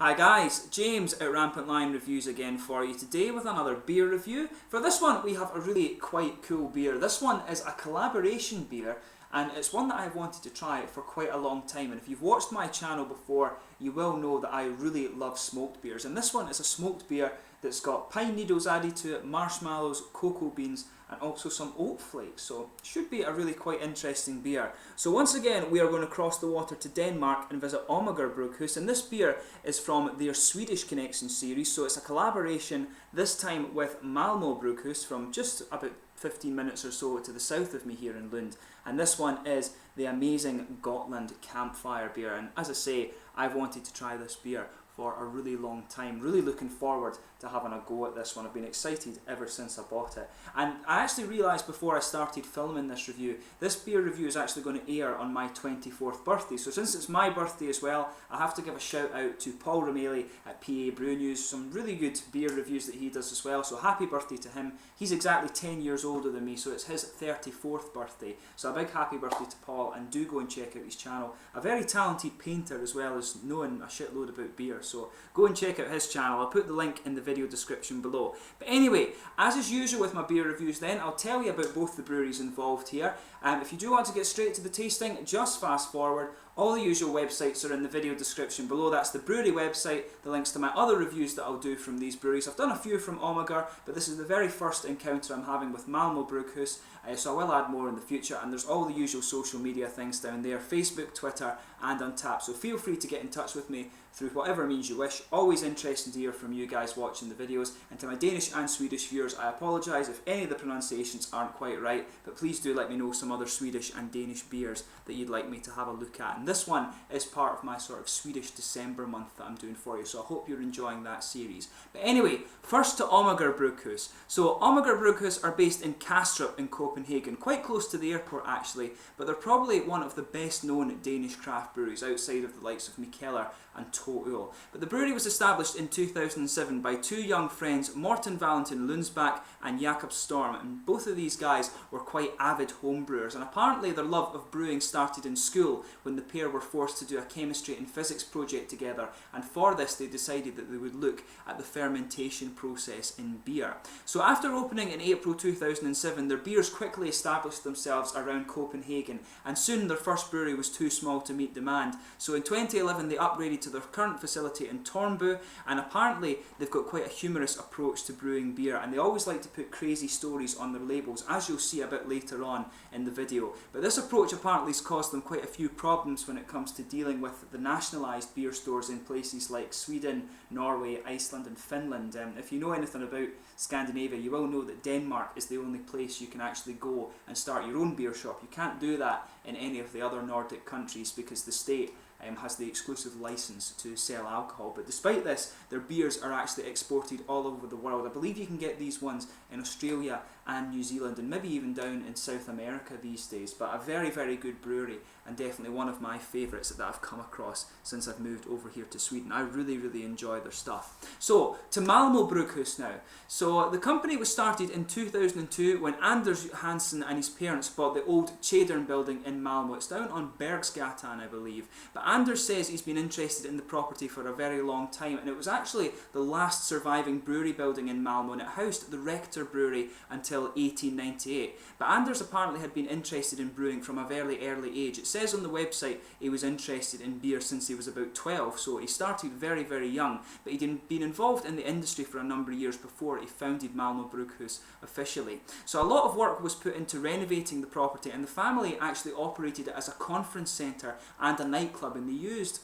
Hi guys, James at RampantLionReviews again for you today with another beer review. For this one we have a really quite cool beer. This one is a collaboration beer and it's one that I've wanted to try for quite a long time, and if you've watched my channel before you will know that I really love smoked beers, and this one is a smoked beer that's got pine needles added to it, marshmallows, cocoa beans and also some oat flakes, so it should be a really quite interesting beer. So once again we are going to cross the water to Denmark and visit Amager Bryghus, and this beer is from their Swedish Connection series, so it's a collaboration this time with Malmö Brygghus from just about 15 minutes or so to the south of me here in Lund, and this one is the Amazing Gotland Campfire Beer. And as I say, I've wanted to try this beer for a really long time, really looking forward to having a go at this one. I've been excited ever since I bought it, and I actually realised before I started filming this review, this beer review is actually going to air on my 24th birthday, so since it's my birthday as well, I have to give a shout out to Paul Romeli at PA Brew News, some really good beer reviews that he does as well, so happy birthday to him. He's exactly 10 years older than me, so it's his 34th birthday, so a big happy birthday to Paul, and do go and check out his channel. A very talented painter as well as knowing a shitload about beer, so go and check out his channel. I'll put the link in the video description below. But anyway, as is usual with my beer reviews then, I'll tell you about both the breweries involved here. If you do want to get straight to the tasting, just fast forward. All the usual websites are in the video description below. That's the brewery website, the links to my other reviews that I'll do from these breweries. I've done a few from Amager, but this is the very first encounter I'm having with Malmö Brygghus, so I will add more in the future, and there's all the usual social media things down there, Facebook, Twitter and Untappd, so feel free to get in touch with me through whatever means you wish. Always interesting to hear from you guys watching the videos, and to my Danish and Swedish viewers, I apologise if any of the pronunciations aren't quite right, but please do let me know some other Swedish and Danish beers that you'd like me to have a look at, and this one is part of my sort of Swedish December month that I'm doing for you, so I hope you're enjoying that series. But anyway, first to Amager Bryghus. So Amager Bryghus are based in Kastrup in Copenhagen, quite close to the airport actually, but they're probably one of the best known Danish craft breweries outside of the likes of Mikkeller and Toøl. But the brewery was established in 2007 by two young friends, Morten Valentin Lundsbak and Jakob Storm, and both of these guys were quite avid home brewers, and apparently their love of brewing started in school when the pair were forced to do a chemistry and physics project together, and for this they decided that they would look at the fermentation process in beer. So after opening in April 2007, their beers quickly established themselves around Copenhagen, and soon their first brewery was too small to meet demand, so in 2011 they upgraded to their current facility in Tornby, and apparently they've got quite a humorous approach to brewing beer, and they always like to put crazy stories on their labels, as you'll see a bit later on in the video. But this approach apparently has caused them quite a few problems when it comes to dealing with the nationalised beer stores in places like Sweden, Norway, Iceland and Finland. If you know anything about Scandinavia, you will know that Denmark is the only place you can actually go and start your own beer shop. You can't do that in any of the other Nordic countries because the state has the exclusive license to sell alcohol. But despite this, their beers are actually exported all over the world. I believe you can get these ones in Australia and New Zealand and maybe even down in South America these days. But a very, very good brewery, and definitely one of my favourites that I've come across since I've moved over here to Sweden. I really, really enjoy their stuff. So, to Malmö Brygghus now. So, the company was started in 2002 when Anders Hansen and his parents bought the old Chedern building in Malmö. It's down on Bergsgatan, I believe. But Anders says he's been interested in the property for a very long time, and it was actually the last surviving brewery building in Malmö, and it housed the Rector Brewery until 1898. But Anders apparently had been interested in brewing from a very early age. It says on the website he was interested in beer since he was about 12, so he started very, very young, but he'd been involved in the industry for a number of years before he founded Malmö Brygghus officially. So a lot of work was put into renovating the property, and the family actually operated it as a conference centre and a nightclub, and they used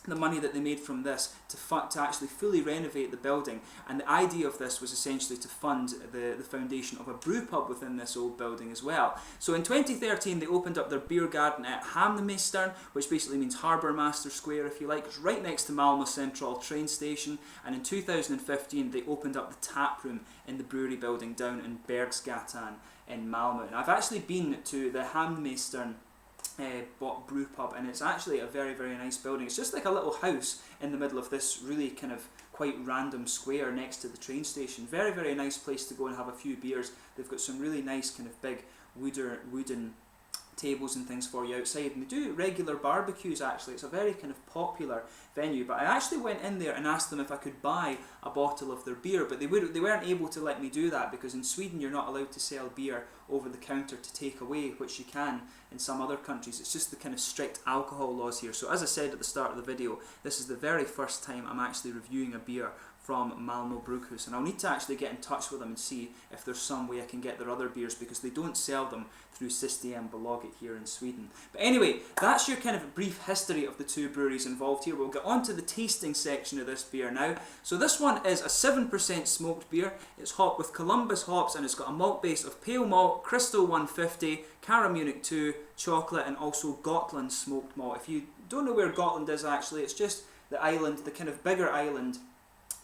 the money that they made from this to actually fully renovate the building, and the idea of this was essentially to fund the foundation of a brew pub within this old building as well. So in 2013 they opened up their beer garden at Hamnmesteren, which basically means Harbour Master Square if you like. It's right next to Malmö Central train station, and in 2015 they opened up the tap room in the brewery building down in Bergsgatan in Malmö. And I've actually been to the Hamnmesteren brew pub, and it's actually a very, very nice building. It's just like a little house in the middle of this really kind of quite random square next to the train station. Very, very nice place to go and have a few beers. They've got some really nice kind of big wooden tables and things for you outside, and they do regular barbecues actually. It's a very kind of popular venue, but I actually went in there and asked them if I could buy a bottle of their beer, but they weren't able to let me do that, because in Sweden you're not allowed to sell beer over the counter to take away, which you can in some other countries. It's just the kind of strict alcohol laws here. So as I said at the start of the video, this is the very first time I'm actually reviewing a beer from Malmö Brygghus, and I'll need to actually get in touch with them and see if there's some way I can get their other beers, because they don't sell them through Systembolaget here in Sweden. But anyway, that's your kind of brief history of the two breweries involved here. We'll get on to the tasting section of this beer now. So this one is a 7% smoked beer. It's hopped with Columbus hops, and it's got a malt base of pale malt, Crystal 150, Cara Munich 2, chocolate, and also Gotland smoked malt. If you don't know where Gotland is actually, it's just the island, the kind of bigger island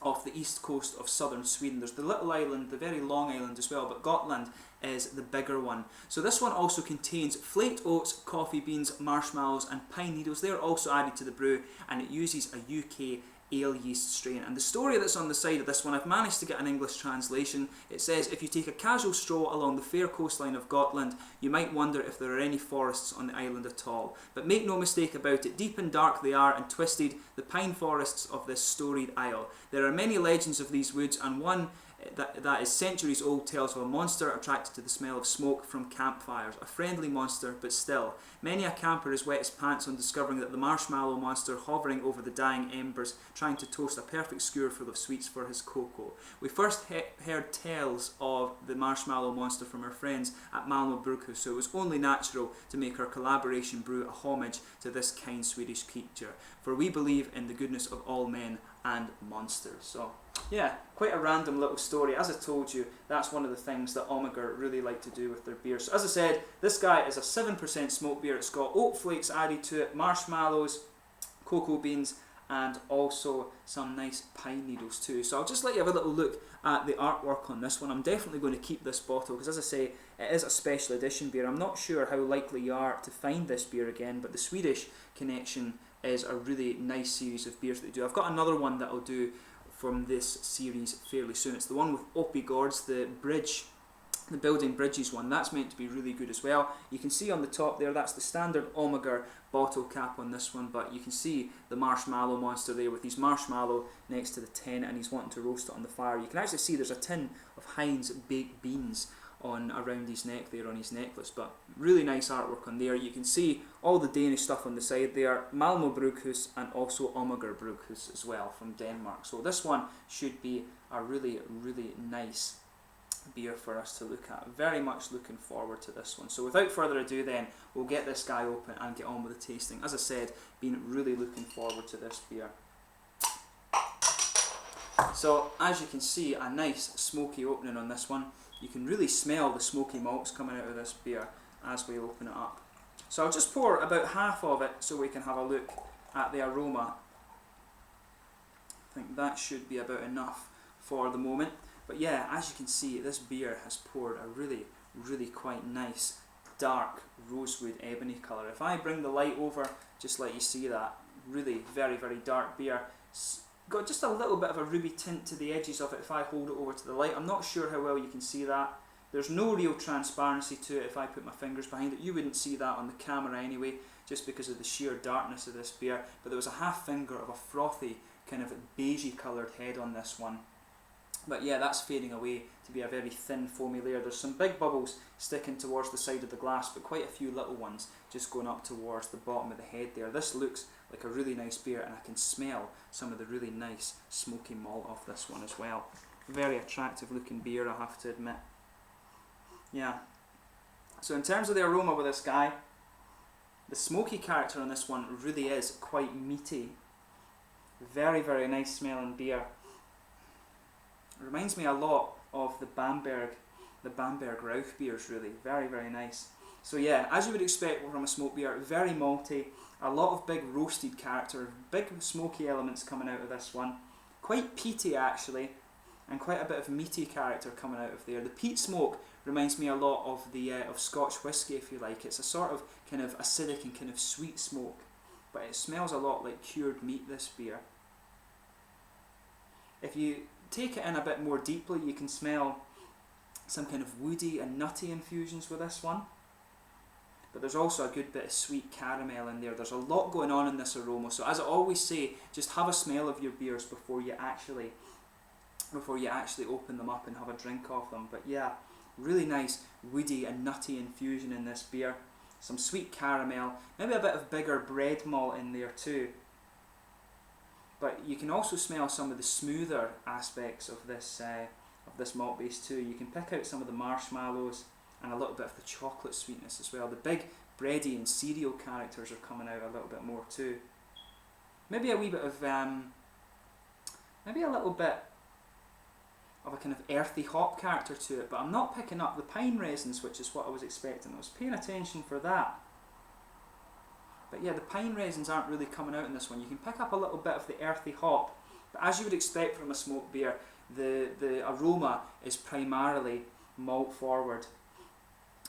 off the east coast of southern Sweden. There's the little island, the very long island as well, but Gotland is the bigger one. So this one also contains flaked oats, coffee beans, marshmallows and pine needles. They're also added to the brew, and it uses a UK ale yeast strain. And the story that's on the side of this one, I've managed to get an English translation. It says, if you take a casual stroll along the fair coastline of Gotland, you might wonder if there are any forests on the island at all. But make no mistake about it, deep and dark they are, and twisted, the pine forests of this storied isle. There are many legends of these woods, and one that is centuries old tells of a monster attracted to the smell of smoke from campfires. A friendly monster, but still. Many a camper has wet his pants on discovering that the marshmallow monster hovering over the dying embers, trying to toast a perfect skewer full of sweets for his cocoa. We first heard tales of the marshmallow monster from our friends at Malmö Brygghus, so it was only natural to make our collaboration brew a homage to this kind Swedish creature. For we believe in the goodness of all men and monsters. So yeah, quite a random little story. As I told you, that's one of the things that Amager really like to do with their beer. So as I said, this guy is a 7% smoked beer. It's got oat flakes added to it, marshmallows, cocoa beans, and also some nice pine needles too. So I'll just let you have a little look at the artwork on this one. I'm definitely going to keep this bottle, because as I say, it is a special edition beer. I'm not sure how likely you are to find this beer again, but the Swedish connection is a really nice series of beers that they do. I've got another one that I'll do from this series fairly soon. It's the one with Opie Gourds, the bridge, the building bridges one. That's meant to be really good as well. You can see on the top there, that's the standard Amager bottle cap on this one, but you can see the marshmallow monster there with his marshmallow next to the tin, and he's wanting to roast it on the fire. You can actually see there's a tin of Heinz baked beans on around his neck there, on his necklace, but really nice artwork on there. You can see all the Danish stuff on the side there, Malmö Brygghus and also Amager Bryghus as well from Denmark. So this one should be a really, really nice beer for us to look at. Very much looking forward to this one. So without further ado then, we'll get this guy open and get on with the tasting. As I said, been really looking forward to this beer. So as you can see, a nice smoky opening on this one. You can really smell the smoky malts coming out of this beer as we open it up. So I'll just pour about half of it so we can have a look at the aroma. I think that should be about enough for the moment. But yeah, as you can see, this beer has poured a really, really quite nice dark rosewood ebony colour. If I bring the light over, just let you see that, really very, very dark beer. Got just a little bit of a ruby tint to the edges of it if I hold it over to the light. I'm not sure how well you can see that. There's no real transparency to it if I put my fingers behind it. You wouldn't see that on the camera anyway, just because of the sheer darkness of this beer. But there was a half finger of a frothy, kind of beigey coloured head on this one. But yeah, that's fading away to be a very thin foamy layer. There's some big bubbles sticking towards the side of the glass, but quite a few little ones just going up towards the bottom of the head there. This looks like a really nice beer, and I can smell some of the really nice smoky malt off this one as well. Very attractive looking beer, I have to admit. Yeah. So in terms of the aroma with this guy, the smoky character on this one really is quite meaty. Very, very nice smelling beer. It reminds me a lot of the Bamberg Rauch beers, really. Very, very nice. So yeah, as you would expect from a smoked beer, very malty, a lot of big roasted character, big smoky elements coming out of this one. Quite peaty actually, and quite a bit of meaty character coming out of there. The peat smoke reminds me a lot of the of Scotch whisky, if you like. It's a sort of kind of acidic and kind of sweet smoke, but it smells a lot like cured meat, this beer. If you take it in a bit more deeply, you can smell some kind of woody and nutty infusions with this one. but there's also a good bit of sweet caramel in there. There's a lot going on in this aroma. So as I always say, just have a smell of your beers before you actually open them up and have a drink of them. But yeah, really nice woody and nutty infusion in this beer. Some sweet caramel, maybe a bit of bigger bread malt in there too. But you can also smell some of the smoother aspects of this malt base too. You can pick out some of the marshmallows and a little bit of the chocolate sweetness as well. The big bready and cereal characters are coming out a little bit more too. Maybe a wee bit of, maybe a little bit of a kind of earthy hop character to it, but I'm not picking up the pine resins, which is what I was expecting. I was paying attention for that. But yeah, the pine resins aren't really coming out in this one. You can pick up a little bit of the earthy hop, but as you would expect from a smoked beer, the aroma is primarily malt forward.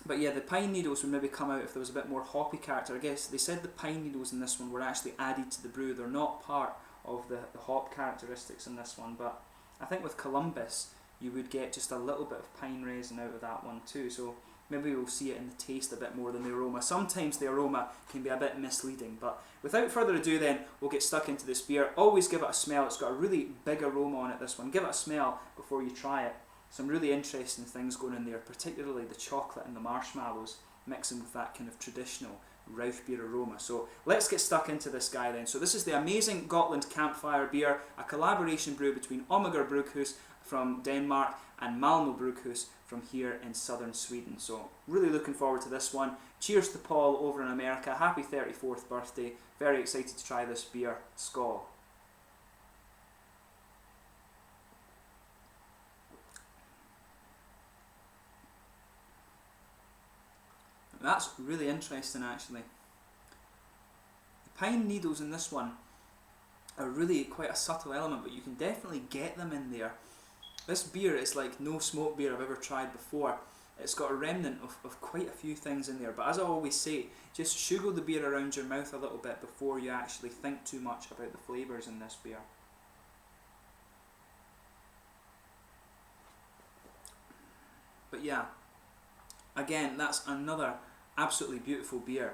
But yeah, the pine needles would maybe come out if there was a bit more hoppy character. I guess they said the pine needles in this one were actually added to the brew. They're not part of the hop characteristics in this one, but I think with Columbus you would get just a little bit of pine resin out of that one too, so maybe we'll see it in the taste a bit more than the aroma. Sometimes the aroma can be a bit misleading, but without further ado then, we'll get stuck into this beer. Always give it a smell. It's got a really big aroma on it, this one. Give it a smell before you try it. Some really interesting things going in there, particularly the chocolate and the marshmallows mixing with that kind of traditional Rauch beer aroma. So let's get stuck into this guy then. So this is the Amazing Gotland Campfire Beer, a collaboration brew between Amager Bryghus from Denmark and Malmö Brygghus from here in southern Sweden. So really looking forward to this one. Cheers to Paul over in America. Happy 34th birthday. Very excited to try this beer. Skål. That's really interesting actually. The pine needles in this one are really quite a subtle element, but you can definitely get them in there. This beer is like no smoked beer I've ever tried before. It's got a remnant of quite a few things in there, but as I always say, just sugar the beer around your mouth a little bit before you actually think too much about the flavours in this beer. But yeah, again, that's another absolutely beautiful beer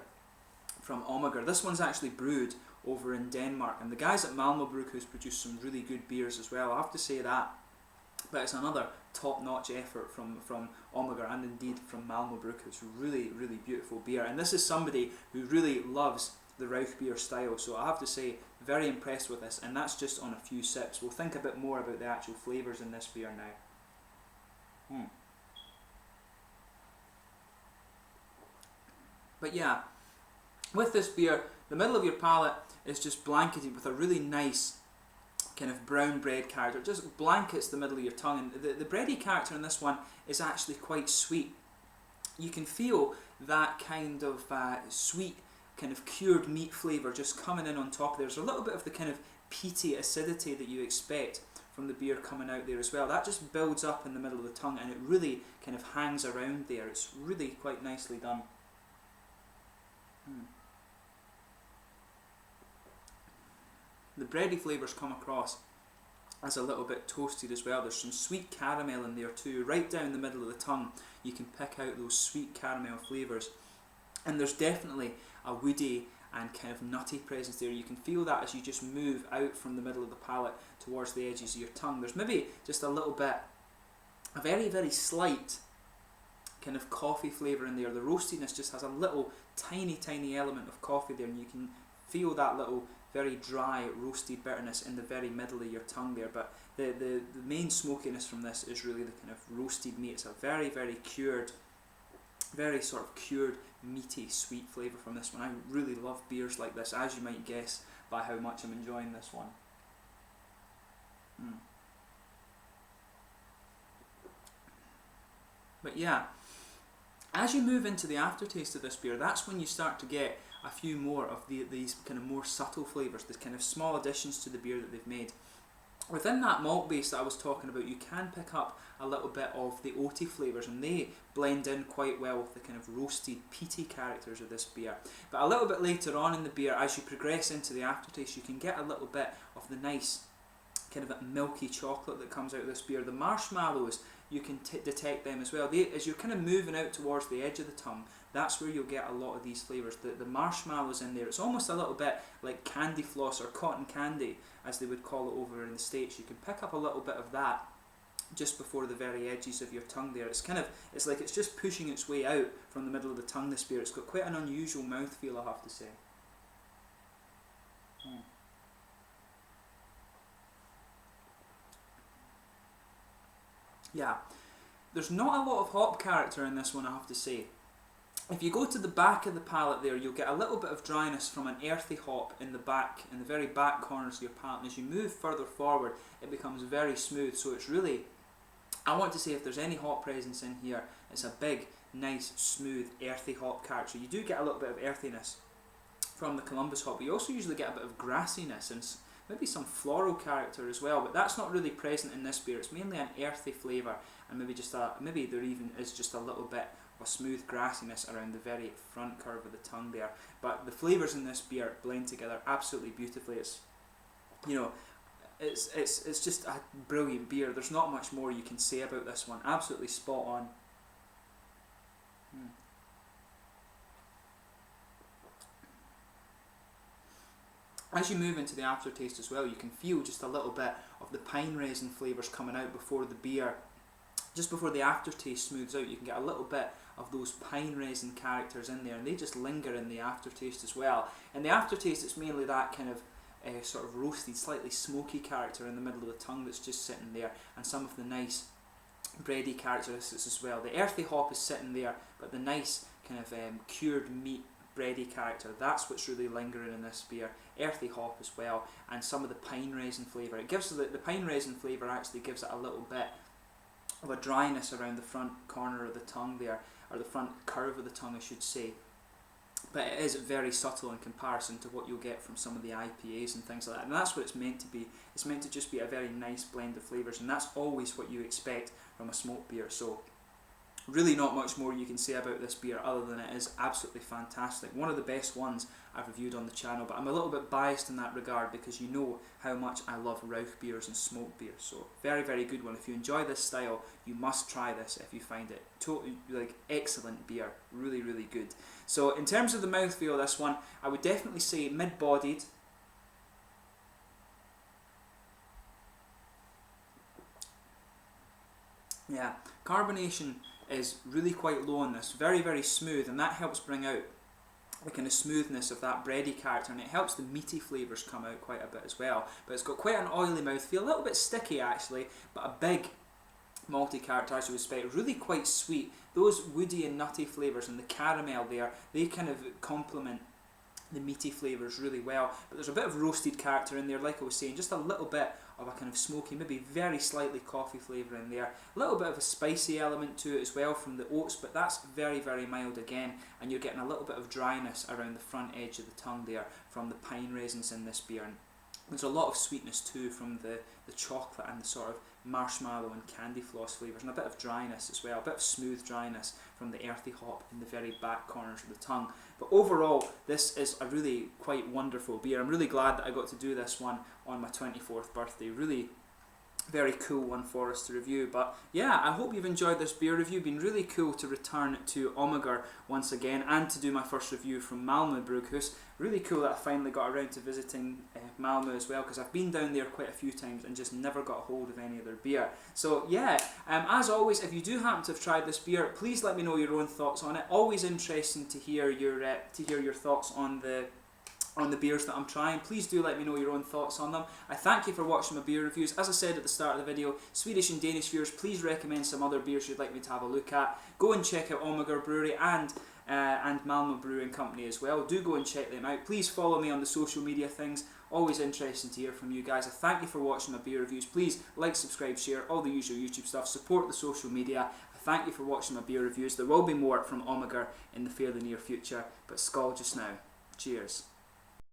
from Amager. This one's actually brewed over in Denmark, and the guys at Malmö Brygghus produce some really good beers as well, I have to say that. But it's another top-notch effort from Amager and indeed from Malmö Brygghus. Really, really beautiful beer. And this is somebody who really loves the Rauch beer style, so I have to say, very impressed with this, and that's just on a few sips. We'll think a bit more about the actual flavours in this beer now. But yeah, with this beer, the middle of your palate is just blanketed with a really nice kind of brown bread character. It just blankets the middle of your tongue, and the bready character in this one is actually quite sweet. You can feel that kind of sweet, kind of cured meat flavour just coming in on top. There's a little bit of the kind of peaty acidity that you expect from the beer coming out there as well. That just builds up in the middle of the tongue, and it really kind of hangs around there. It's really quite nicely done. The bready flavours come across as a little bit toasted as well. There's some sweet caramel in there too. Right down the middle of the tongue you can pick out those sweet caramel flavours, and there's definitely a woody and kind of nutty presence there. You can feel that as you just move out from the middle of the palate towards the edges of your tongue. There's maybe just a little bit, a very, very slight kind of coffee flavour in there. The roastiness just has a little tiny element of coffee there, and you can feel that little very dry roasted bitterness in the very middle of your tongue there. But the main smokiness from this is really the kind of roasted meat. It's a very, very cured, very sort of cured meaty sweet flavour from this one. I really love beers like this, as you might guess by how much I'm enjoying this one. But yeah, as you move into the aftertaste of this beer, that's when you start to get a few more of these kind of more subtle flavours, these kind of small additions to the beer that they've made. Within that malt base that I was talking about, you can pick up a little bit of the oaty flavours, and they blend in quite well with the kind of roasted, peaty characters of this beer. But a little bit later on in the beer, as you progress into the aftertaste, you can get a little bit of the nice kind of a milky chocolate that comes out of this beer. The marshmallows, you can detect them as well. As you're kind of moving out towards the edge of the tongue, that's where you'll get a lot of these flavours. The marshmallows in there, it's almost a little bit like candy floss or cotton candy, as they would call it over in the States. You can pick up a little bit of that just before the very edges of your tongue there. It's like it's just pushing its way out from the middle of the tongue, this beer. It's got quite an unusual mouthfeel, I have to say. Yeah, there's not a lot of hop character in this one, I have to say. If you go to the back of the palate there, you'll get a little bit of dryness from an earthy hop in the back, in the very back corners of your palate. And as you move further forward, it becomes very smooth. So it's really, I want to say, if there's any hop presence in here, it's a big, nice, smooth, earthy hop character. You do get a little bit of earthiness from the Columbus hop, but you also usually get a bit of grassiness and maybe some floral character as well, but that's not really present in this beer. It's mainly an earthy flavour, and maybe there even is just a little bit of a smooth grassiness around the very front curve of the tongue there. But the flavours in this beer blend together absolutely beautifully. It's, you know, it's just a brilliant beer. There's not much more you can say about this one. Absolutely spot on. As you move into the aftertaste as well, you can feel just a little bit of the pine resin flavours coming out before the beer. Just before the aftertaste smooths out, you can get a little bit of those pine resin characters in there, and they just linger in the aftertaste as well. In the aftertaste, it's mainly that kind of sort of roasted, slightly smoky character in the middle of the tongue that's just sitting there, and some of the nice bready characteristics as well. The earthy hop is sitting there, but the nice kind of cured meat bready character, that's what's really lingering in this beer. Earthy hop as well, and some of the pine resin flavour. It gives the pine resin flavour actually gives it a little bit of a dryness around the front corner of the tongue there, or the front curve of the tongue, I should say. But it is very subtle in comparison to what you'll get from some of the IPAs and things like that. And that's what it's meant to be. It's meant to just be a very nice blend of flavours, and that's always what you expect from a smoked beer. So really not much more you can say about this beer other than it is absolutely fantastic. One of the best ones I've reviewed on the channel, but I'm a little bit biased in that regard because you know how much I love Rauch beers and smoked beers. So very, very good one. If you enjoy this style, you must try this if you find it totally like excellent beer. Really, really good. So in terms of the mouthfeel of this one, I would definitely say mid-bodied. Yeah, carbonation is really quite low on this, very, very smooth, and that helps bring out the kind of smoothness of that bready character, and it helps the meaty flavours come out quite a bit as well. But it's got quite an oily mouthfeel, a little bit sticky actually, but a big malty character as you would expect, really quite sweet. Those woody and nutty flavours and the caramel there, they kind of complement the meaty flavours really well, but there's a bit of roasted character in there, like I was saying, just a little bit of a kind of smoky, maybe very slightly coffee flavour in there, a little bit of a spicy element to it as well from the oats, but that's very, very mild again, and you're getting a little bit of dryness around the front edge of the tongue there from the pine resins in this beer. And there's a lot of sweetness too from the chocolate and the sort of marshmallow and candy floss flavours, and a bit of dryness as well, a bit of smooth dryness from the earthy hop in the very back corners of the tongue. But overall, this is a really quite wonderful beer. I'm really glad that I got to do this one on my 24th birthday. Really very cool one for us to review. But yeah, I hope you've enjoyed this beer review. It's been really cool to return to Amager once again and to do my first review from Malmö Brygghus. Really cool that I finally got around to visiting Malmö as well, because I've been down there quite a few times and just never got a hold of any of their beer. So yeah, as always, if you do happen to have tried this beer, please let me know your own thoughts on it. Always interesting to hear your thoughts on the beers that I'm trying. Please do let me know your own thoughts on them. I thank you for watching my beer reviews. As I said at the start of the video, Swedish and Danish viewers, please recommend some other beers you'd like me to have a look at. Go and check out Amager Brewery and Malmö Brewing Company as well. Do go and check them out. Please follow me on the social media things. Always interesting to hear from you guys. I thank you for watching my beer reviews. Please like, subscribe, share, all the usual YouTube stuff. Support the social media. I thank you for watching my beer reviews. There will be more from Amager in the fairly near future, but skål just now. Cheers.